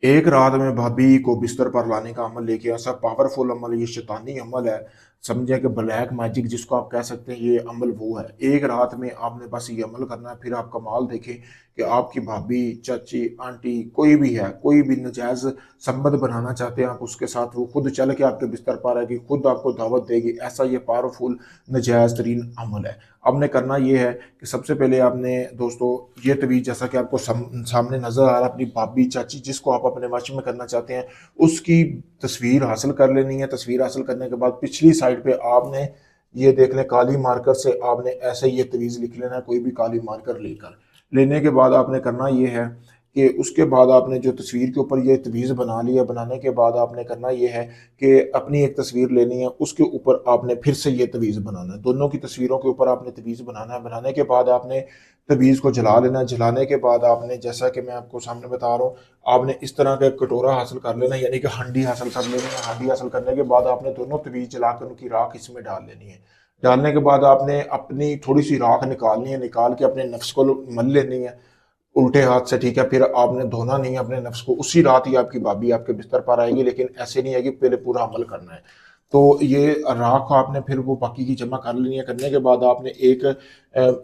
एक रात में भाभी को बिस्तर पर लाने का अमल लेके ऐसा पावरफुल अमल, ये शैतानी अमल है। समझे कि ब्लैक मैजिक जिसको आप कह सकते हैं, ये अमल वो है। एक रात में आपने बस ये अमल करना है, फिर आप कमाल देखें कि आपकी भाभी, चाची, आंटी, कोई भी है, कोई भी नजायज संबंध बनाना चाहते हैं आप उसके साथ, वो खुद चल के आपके बिस्तर पर आएगी, खुद आपको दावत देगी। ऐसा ये पावरफुल नजायज तरीन अमल है। आपने करना ये है कि सबसे पहले आपने दोस्तों ये तवीज़, जैसा कि आपको सामने नज़र आ रहा है, अपनी भाभी, चाची, जिसको आप अपने वश में करना चाहते हैं, उसकी तस्वीर हासिल कर लेनी है। तस्वीर हासिल करने के बाद पिछली साइड पे आपने ये देख लें, काली मार्कर से आपने ऐसे ये तवीज़ लिख लेना है, कोई भी काली मार्कर लेकर। लेने के बाद आपने करना ये है कि उसके बाद आपने जो तस्वीर के ऊपर ये तवीज़ बना लिया, बनाने के बाद आपने करना ये है कि अपनी एक तस्वीर लेनी है, उसके ऊपर आपने फिर से ये तवीज़ बनाना है। दोनों की तस्वीरों के ऊपर आपने तवीज़ बनाना है। बनाने के बाद आपने तवीज़ को जला लेना है। जलाने के बाद आपने, जैसा कि मैं आपको सामने बता रहा हूँ, आपने इस तरह का एक कटोरा हासिल कर लेना है, यानी कि हंडी हासिल कर लेनी है। हंडी हासिल करने के बाद आपने दोनों तवीज़ जलाकर उनकी राख इसमें डाल लेनी है। डालने के बाद आपने अपनी थोड़ी सी राख निकालनी है, निकाल के अपने नफ्स को मल लेनी है उल्टे हाथ से, ठीक है। फिर आपने धोना नहीं है अपने नफ्स को। उसी रात ही आपकी भाभी आपके बिस्तर पर आएगी, लेकिन ऐसे नहीं है कि पहले पूरा अमल करना है। तो ये राख आपने फिर वो बाकी की जमा कर लेनी है। करने के बाद आपने एक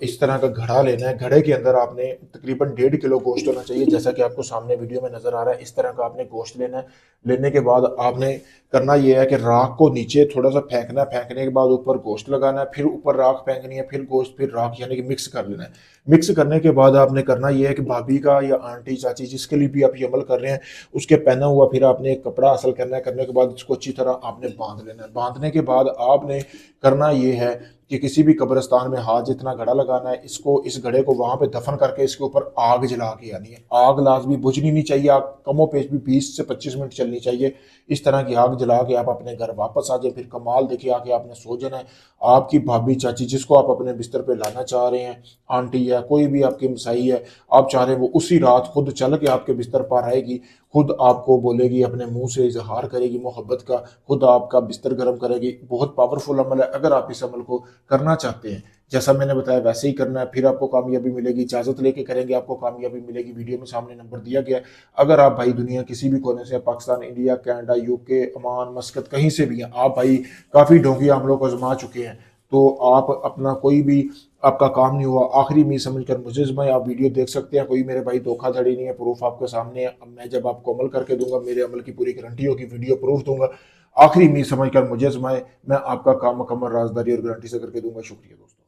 इस तरह का घड़ा लेना है। घड़े के अंदर आपने तकरीबन 1.5 किलो गोश्त होना चाहिए, जैसा कि आपको सामने वीडियो में नजर आ रहा है। इस तरह का आपने गोश्त लेना है। लेने के बाद आपने करना यह है कि राख को नीचे थोड़ा सा फेंकना है। फेंकने के बाद ऊपर गोश्त लगाना है, फिर ऊपर राख फेंकनी है, फिर गोश्त, फिर राख, यानी कि मिक्स कर लेना है। मिक्स करने के बाद आपने करना यह है कि भाभी का या आंटी, चाची, जिसके लिए भी आप ये अमल कर रहे हैं, उसके पहना हुआ फिर आपने एक कपड़ा हासिल करना है। करने के बाद इसको अच्छी तरह आपने बांध लेना है। बांधने के बाद आपने करना ये है कि किसी भी कब्रिस्तान में हाथ जितना घड़ा लगाना है, इसको, इस घड़े को वहां पे दफन करके इसके ऊपर आग जला के आनी है। आग लाजमी बुझनी नहीं चाहिए, आग कमो पेश भी 20 से 25 मिनट चलनी चाहिए। इस तरह की आग जला के आप अपने घर वापस आ जाए। फिर कमाल देखिए, आके आपने सो जाना है। आपकी भाभी, चाची, जिसको आप अपने बिस्तर पे लाना चाह रहे हैं, आंटी या कोई भी आपकी मसाई है, आप चाह रहे हैं, वो उसी रात खुद चल के आपके बिस्तर पर आएगी, खुद आपको बोलेगी, अपने मुंह से इजहार करेगी मोहब्बत का, खुद आपका बिस्तर गर्म करेगी। बहुत पावरफुल अमल है। अगर आप इस अमल को करना चाहते हैं, जैसा मैंने बताया वैसे ही करना है, फिर आपको कामयाबी मिलेगी। इजाजत लेके करेंगे, आपको कामयाबी मिलेगी। वीडियो में सामने नंबर दिया गया है। अगर आप भाई दुनिया किसी भी कोने से, Pakistan, India, Canada, UK, Oman, मस्कत, कहीं से भी हैं आप भाई, काफी ढोंगी हमलों को आजमा चुके हैं, तो आप अपना कोई भी आपका काम नहीं हुआ, आखिरी उम्मीद समझकर मुझे में आप वीडियो देख सकते हैं। कोई मेरे भाई धोखाधड़ी नहीं है, प्रूफ आपके सामने है। अब मैं जब आपको अमल करके दूंगा, मेरे अमल की पूरी गारंटी होगी, वीडियो प्रूफ दूंगा। आखिरी उम्मीद समझकर मुझे मैं आपका काम मुकम्मल राजदारी और गारंटी से करके दूंगा। शुक्रिया दोस्तों।